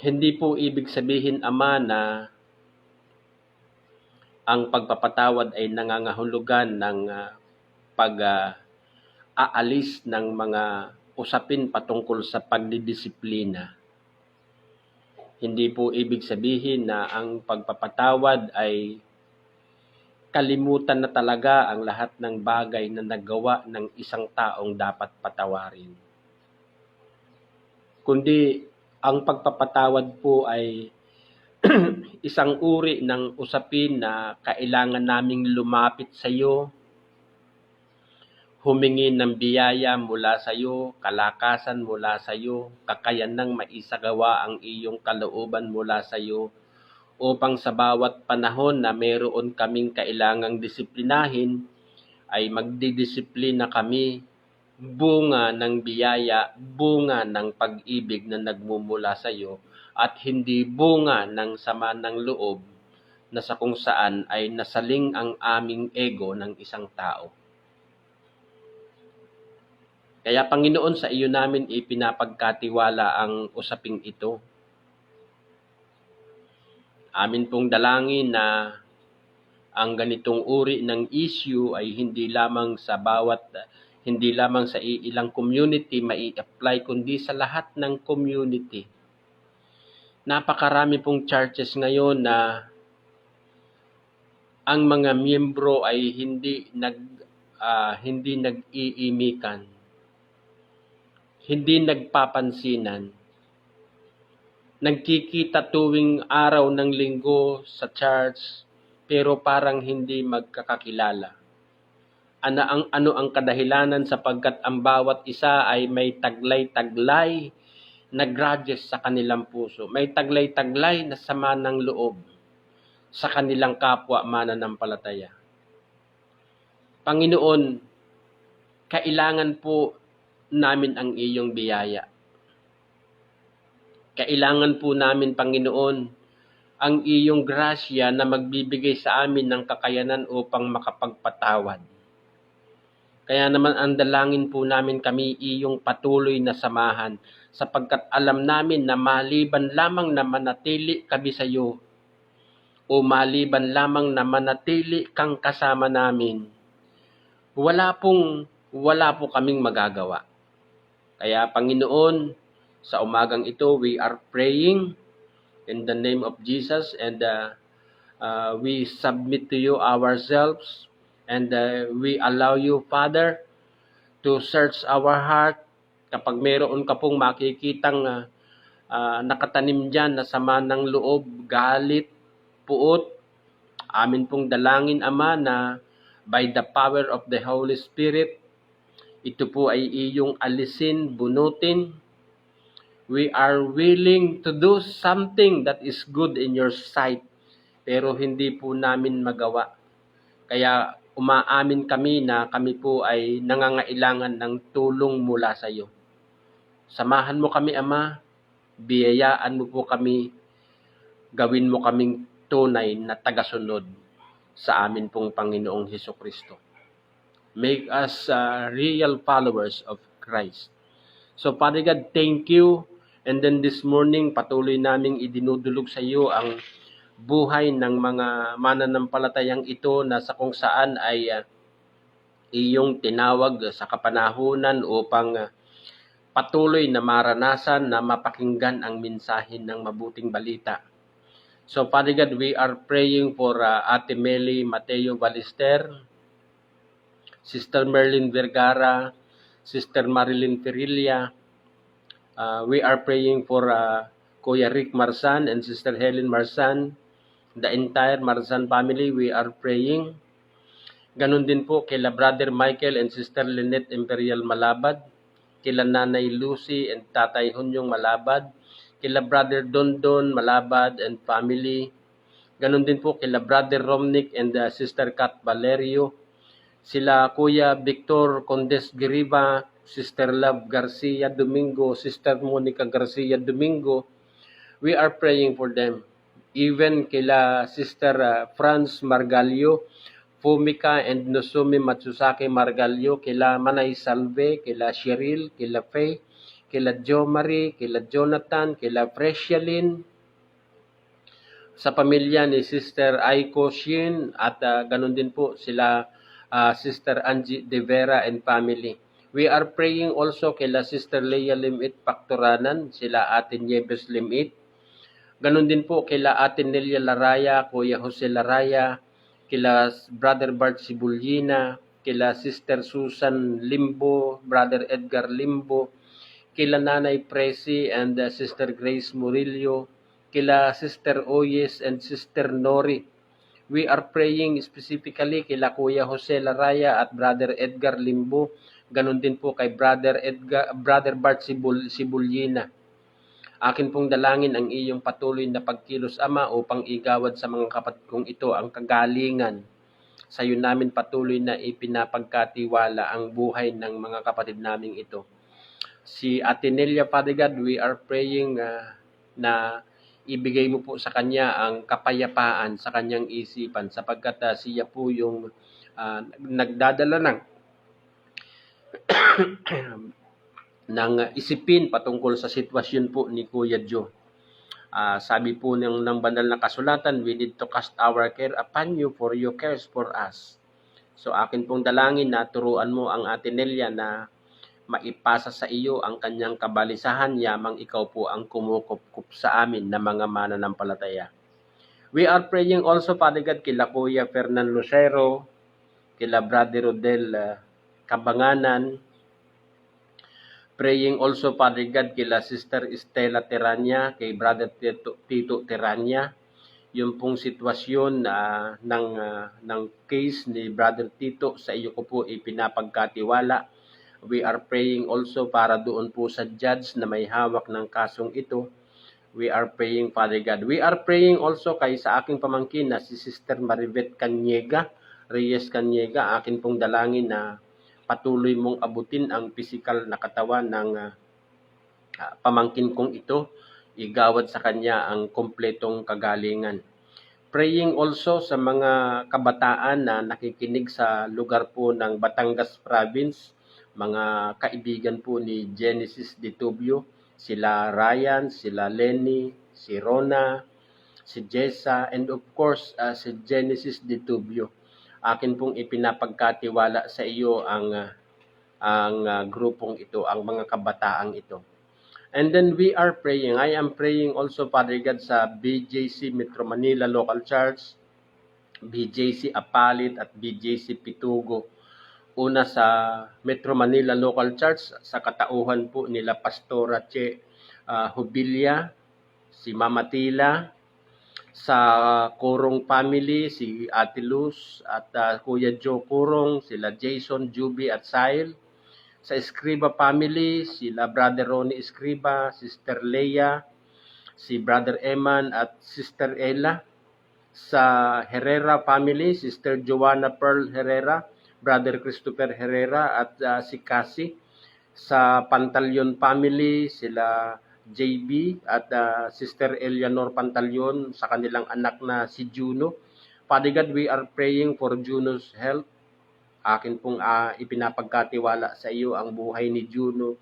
Hindi po ibig sabihin, Ama, na ang pagpapatawad ay nangangahulugan ng pag-aalis ng mga usapin patungkol sa pagdidisiplina. Hindi po ibig sabihin na ang pagpapatawad ay kalimutan na talaga ang lahat ng bagay na nagawa ng isang taong dapat patawarin. Kundi ang pagpapatawad po ay isang uri ng usapin na kailangan naming lumapit sa iyo, humingi ng biyaya mula sa iyo, kalakasan mula sa iyo, kakayanang maisagawa ang iyong kalooban mula sa iyo, upang sa bawat panahon na mayroon kaming kailangang disiplinahin, ay magdidisiplina kami, bunga ng biyaya, bunga ng pag-ibig na nagmumula sa iyo, at hindi bunga ng sama ng loob na sa kung saan ay nasaling ang aming ego ng isang tao. Kaya Panginoon, sa iyo namin ipinapagkatiwala ang usaping ito. Amin pong dalangin na ang ganitong uri ng issue ay hindi lamang sa ilang community mai-apply, kundi sa lahat ng community. Napakarami pong churches ngayon na ang mga miyembro ay hindi nag-iimikan, hindi nagpapansinan. Nagkikita tuwing araw ng linggo sa church, pero parang hindi magkakakilala. Ano ang kadahilanan? Sapagkat ang bawat isa ay may taglay-taglay na grudges sa kanilang puso. May taglay-taglay na sama ng loob sa kanilang kapwa mananampalataya. Panginoon, kailangan po namin ang iyong biyaya. Kailangan po namin, Panginoon, ang iyong grasya na magbibigay sa amin ng kakayanan upang makapagpatawad. Kaya naman ang dalangin po namin kami iyong patuloy na samahan, sapagkat alam namin na maliban lamang na manatili kami sa iyo, o maliban lamang na manatili kang kasama namin, wala po kaming magagawa. Kaya Panginoon, sa umagang ito, we are praying in the name of Jesus, and we submit to you ourselves, and we allow you, Father, to search our heart. Kapag mayroon ka pong makikitang nakatanim dyan na sama ng loob, galit, puot, amin pong dalangin, Ama, na by the power of the Holy Spirit, ito po ay iyong alisin, bunutin. We are willing to do something that is good in your sight, pero hindi po namin magawa. Kaya umaamin kami na kami po ay nangangailangan ng tulong mula sa iyo. Samahan mo kami, Ama, biyayaan mo po kami, gawin mo kaming tunay na tagasunod sa amin pong Panginoong Hesukristo. Make us real followers of Christ. So Father God, thank you. And then this morning, patuloy naming idinudulog sa iyo ang buhay ng mga mananampalatayang ito na sa kung saan ay iyong tinawag sa kapanahunan upang patuloy na maranasan na mapakinggan ang mensahe ng mabuting balita. So Father God, we are praying for Ate Meli Mateo Ballester, Sister Merlin Vergara, Sister Marilyn Ferilla. We are praying for Kuya Rick Marsan and Sister Helen Marsan. The entire Marsan family, we are praying. Ganon din po kila Brother Michael and Sister Lynette Imperial Malabad, kila Nanay Lucy and Tatay Hunyong Malabad, kila Brother Dondon Malabad and family. Ganon din po kila Brother Romnick and Sister Kat Valerio, sila Kuya Victor Condes Giriba, Sister Love Garcia Domingo, Sister Monica Garcia Domingo. We are praying for them. Even kila Sister Franz Margalio, Fumika and Nosumi Matsusaki Margalio, kila Manay Salve, kila Cheryl, kila Faye, kila Jo Marie, kila Jonathan, kila Freshalin, sa pamilya ni Sister Aiko Shin at ganun din po sila Sister Angie De Vera and family. We are praying also kila Sister Leia Limit Paktoranan, sila Ate Nieves Limit. Ganun din po kila Ate Nelia Laraya, Kuya Jose Laraya, kila Brother Bart Sibulyina, kila Sister Susan Limbo, Brother Edgar Limbo, kila Nanay Presi and Sister Grace Murillo, kila Sister Oyes and Sister Nori. We are praying specifically kila Kuya Jose Laraya at Brother Edgar Limbo, ganun din po kay Brother Bart Sibulyina. Akin pong dalangin ang iyong patuloy na pagkilos, Ama, upang igawad sa mga kapatid kong ito ang kagalingan. Sa iyo namin patuloy na ipinapagkatiwala ang buhay ng mga kapatid naming ito. Si Ate Nelia, Father God, we are praying na ibigay mo po sa kanya ang kapayapaan sa kanyang isipan sapagkat siya po yung nagdadala ng isipin patungkol sa sitwasyon po ni Kuya Joe. Sabi po ng banal na kasulatan, we need to cast our care upon you for you cares for us. So akin pong dalangin na turuan mo ang Ate Nelia na maipasa sa iyo ang kanyang kabalisahan, yamang ikaw po ang kumukup sa amin na mga mananampalataya. We are praying also, Father God, kila Kuya Fernan Lucero, kila Brother Rodel Kabanganan, praying also, Father God, kila Sister Estela Teranya, kay Brother Tito Teranya, yung pong sitwasyon ng case ni Brother Tito, sa iyo ko po ipinapagkatiwala. We are praying also para doon po sa judge na may hawak ng kasong ito. We are praying, Father God. We are praying also kay sa aking pamangkin na si Sister Maribeth Caniega, Reyes Caniega. Akin pong dalangin na patuloy mong abutin ang physical na katawan ng pamangkin kong ito. Igawad sa kanya ang kompletong kagalingan. Praying also sa mga kabataan na nakikinig sa lugar po ng Batangas Province, mga kaibigan po ni Genesis Ditubio, sila Ryan, sila Lenny, si Rona, si Jessa, and of course si Genesis Ditubio. Akin pong ipinapagkatiwala sa iyo ang grupong ito, ang mga kabataang ito. And then we are praying. I am praying also, Father God, sa BJC Metro Manila Local Church, BJC Apalit at BJC Pitugo. Una sa Metro Manila Local Church, sa katauhan po nila Pastora Che Hubilia, si Mama Tila, sa Kurong family, si Ate Luz at Kuya Joe Kurong, sila Jason, Juby at Sail. Sa Escriba family, sila Brother Ronnie Escriba, Sister Leia, si Brother Eman at Sister Ella. Sa Herrera family, Sister Joanna Pearl Herrera, Brother Christopher Herrera at si Cassie. Sa Pantalyon family, sila JB at Sister Eleanor Pantalyon sa kanilang anak na si Juno. Father God, we are praying for Juno's health. Akin pong ipinapagkatiwala sa iyo ang buhay ni Juno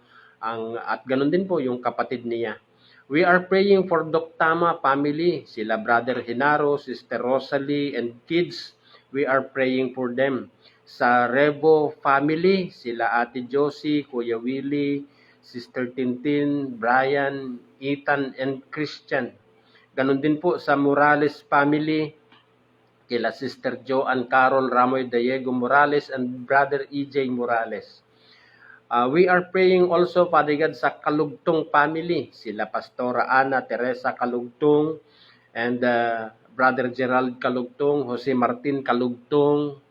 at ganun din po yung kapatid niya. We are praying for Doctama family, sila Brother Hinaro, Sister Rosalie and kids. We are praying for them. Sa Revo family, sila Ate Josie, Kuya Willie, Sister Tintin, Brian, Ethan and Christian. Ganun din po sa Morales family, kila Sister Joanne Carol Ramoy Diego Morales and Brother EJ Morales. We are praying also, Father God, sa Kalugtong family, sila Pastora Ana Teresa Kalugtong and Brother Gerald Kalugtong, Jose Martin Kalugtong,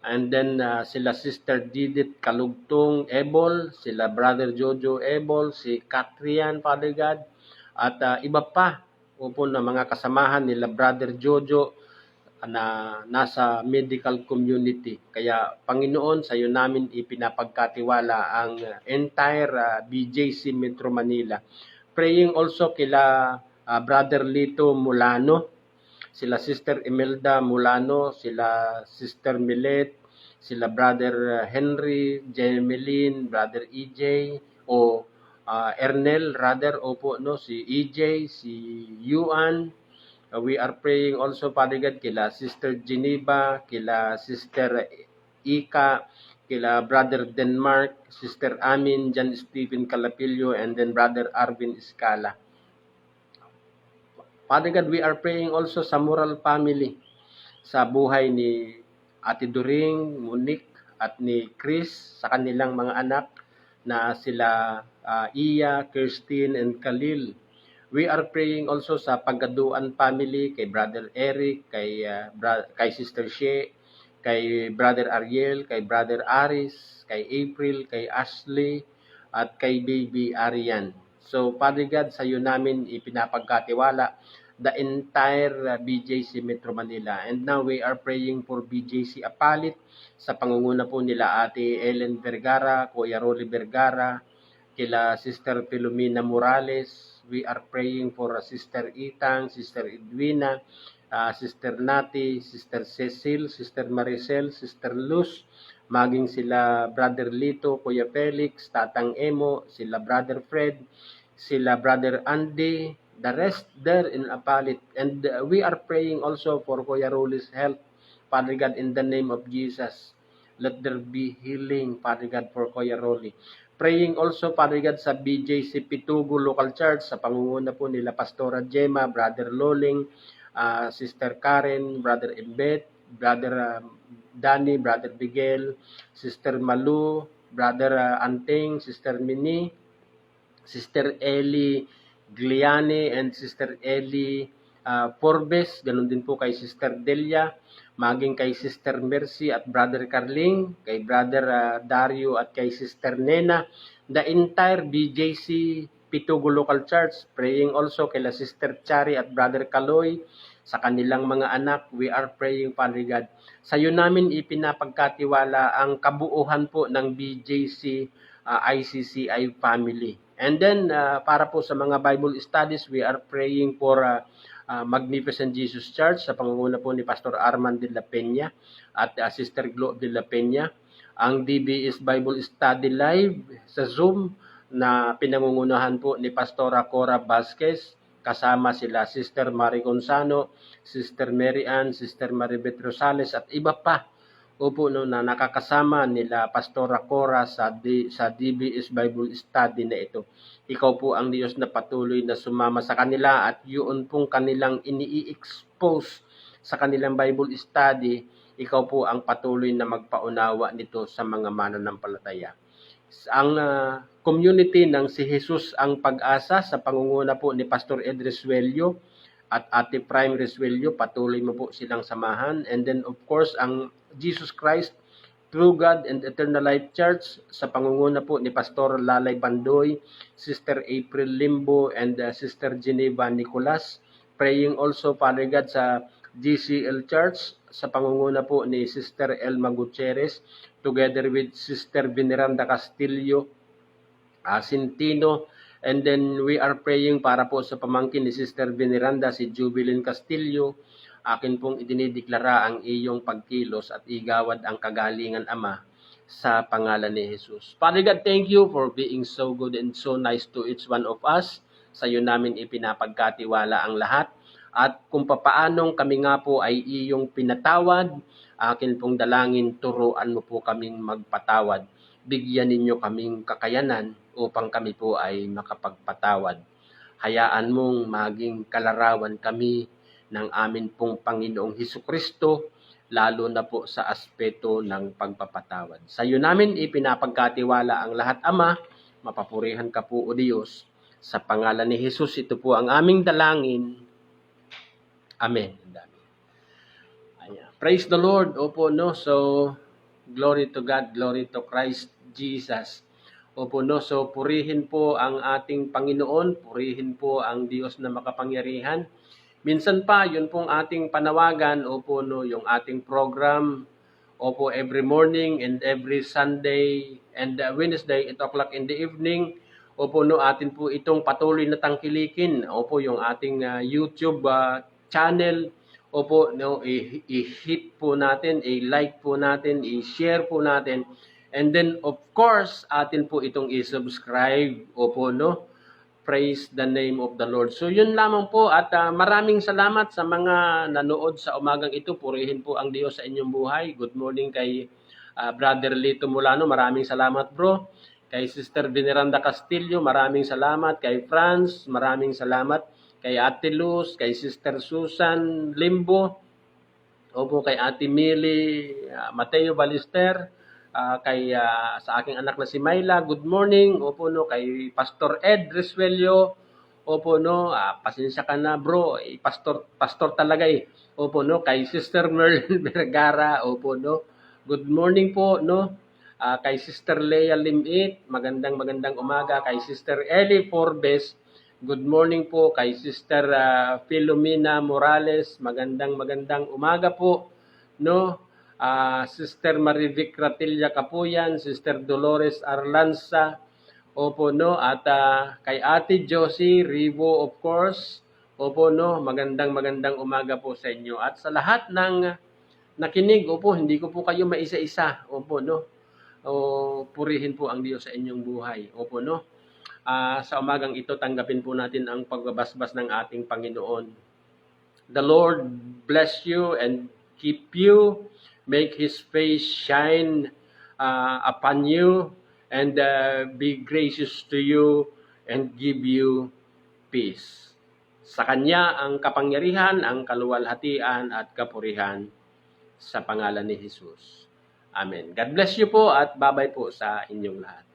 and then sila Sister Didit Kalugtong Ebol, sila Brother Jojo Ebol, si Catrian, Father God, at iba pa po na mga kasamahan nila Brother Jojo na nasa medical community. Kaya Panginoon, sa iyo namin ipinapagkatiwala ang entire BJC Metro Manila. Praying also kila Brother Lito Mulano, sila Sister Imelda Mulano, sila Sister Milet, sila Brother Henry, Jemeline, Brother EJ, o Ernel, rather, opo, no, si EJ, si Yuan. We are praying also, Father God, kila Sister Geneva, kila Sister Ika, kila Brother Denmark, Sister Amin, John Stephen Calapillo, and then Brother Arvin Escala. Father God, we are praying also sa Moral family, sa buhay ni Ate During, Monique, at ni Chris, sa kanilang mga anak na sila Iya, Kirstine, and Khalil. We are praying also sa Pagaduan family, kay Brother Eric, kay Sister Shea, kay Brother Ariel, kay Brother Aris, kay April, kay Ashley, at kay Baby Arian. So, Father God, sa iyo namin ipinapagkatiwala the entire BJC Metro Manila. And now we are praying for BJC Apalit sa pangunguna po nila Ate Ellen Vergara, Kuya Rolly Vergara, kila Sister Filomena Morales. We are praying for Sister Itang, Sister Edwina, Sister Nati, Sister Cecil, Sister Maricel, Sister Luz, maging sila Brother Lito, Kuya Felix, Tatang Emo, sila Brother Fred, sila Brother Andy, the rest there in Apalit. And we are praying also for Kuya Rolly's health, Father God, in the name of Jesus. Let there be healing, Father God, for Kuya Rolly. Praying also, Father God, sa BJC Pitugo Local Church, sa pangunguna po nila Pastora Gemma, Brother Loling, Sister Karen, Brother Embet, Brother Danny, Brother Bigel, Sister Malu, Brother Anting, Sister Mini, Sister Ellie Gliani, and Sister Ellie Forbes, ganun din po kay Sister Delia, maging kay Sister Mercy at Brother Carling, kay Brother Dario at kay Sister Nena, the entire BJC Pitugo Local Church, praying also kay Sister Chari at Brother Kaloy, sa kanilang mga anak. We are praying, Father God. Sa iyo namin ipinapagkatiwala ang kabuuhan po ng BJC ICCI family. And then, para po sa mga Bible studies, we are praying for Magnificent Jesus Church sa pangunguna po ni Pastor Arman de la Peña at Sister Glo de la Peña. Ang DBS Bible Study Live sa Zoom na pinangungunahan po ni Pastora Cora Vasquez, kasama sila Sister Mari Gonzano, Sister Mary Ann, Sister Maribeth Rosales at iba pa. Opo, no, na nakakasama nila Pastora Cora sa DBS Bible Study na ito. Ikaw po ang Diyos na patuloy na sumama sa kanila at yun pong kanilang ini-expose sa kanilang Bible study. Ikaw po ang patuloy na magpaunawa nito sa mga mananampalataya. Ang community ng Si Jesus ang Pag-asa sa pangunguna po ni Pastor Ed Resuello at Ate Prime Resuello, patuloy mo po silang samahan. And then of course, ang Jesus Christ, True God and Eternal Life Church sa pangunguna po ni Pastor Lalay Bandoy, Sister April Limbo, and Sister Geneva Nicolas. Praying also, Father God, sa GCL Church sa pangunguna po ni Sister Elma Gutierrez, together with Sister Veneranda Castillo, Sintino. And then we are praying para po sa pamangkin ni Sister Veneranda, si Jubilin Castillo. Akin pong idinideklara ang iyong pagkilos at igawad ang kagalingan, Ama, sa pangalan ni Jesus. Father God, thank you for being so good and so nice to each one of us. Sa iyo namin ipinapagkatiwala ang lahat. At kung papaanong kami nga po ay iyong pinatawad, akin pong dalangin, turuan mo po kaming magpatawad. Bigyan ninyo kaming kakayanan upang kami po ay makapagpatawad. Hayaan mong maging kalarawan kami ng amin pong Panginoong Hesukristo, lalo na po sa aspeto ng pagpapatawad. Sa iyo namin ipinapagkatiwala ang lahat, Ama. Mapapurihan ka po, O Diyos. Sa pangalan ni Jesus, ito po ang aming dalangin. Amen. Praise the Lord. Opo, no? So, glory to God, glory to Christ Jesus. Opo, no? So, purihin po ang ating Panginoon, purihin po ang Diyos na makapangyarihan. Minsan pa, yun pong ating panawagan, opo, no, yung ating program, opo, every morning and every Sunday and Wednesday, 8 o'clock in the evening, opo, no, atin po itong patuloy na tangkilikin, opo, yung ating YouTube channel, opo, no, i-hit po natin, i-like po natin, i-share po natin, and then, of course, atin po itong i-subscribe, opo, no, praise the name of the Lord. So yun lamang po at maraming salamat sa mga nanood sa umagang ito. Purihin po ang Diyos sa inyong buhay. Good morning kay Brother Lito Mulano. Maraming salamat bro. Kay Sister Veneranda Castillo, maraming salamat. Kay Franz, maraming salamat. Kay Ate Luz, kay Sister Susan Limbo, opo, kay Ate Millie Mateo Balister, sa aking anak na si Myla, good morning. Opo, no, kay Pastor Ed Resuelio, opo, no, pasensya ka na bro, pastor talaga eh. Opo, no, kay Sister Merlin Vergara, opo, no, good morning po, no. Kay Sister Leia Limit, magandang umaga. Kay Sister Ellie Forbes, good morning po. Kay Sister Filomena Morales, magandang umaga po, no. Sister Marivic Ratilla Capuyan, Sister Dolores Arlanza, opo, no, at kay Ate Josie Rivo, of course, opo, no, magandang umaga po sa inyo. At sa lahat ng nakinig, opo, hindi ko po kayo maisa-isa, opo, no, purihin po ang Diyos sa inyong buhay, opo, no. Sa umagang ito, tanggapin po natin ang pagbabasbas ng ating Panginoon. The Lord bless you and keep you, make His face shine upon you, and be gracious to you, and give you peace. Sa Kanya ang kapangyarihan, ang kaluwalhatian at kapurihan sa pangalan ni Jesus. Amen. God bless you po at bye-bye po sa inyong lahat.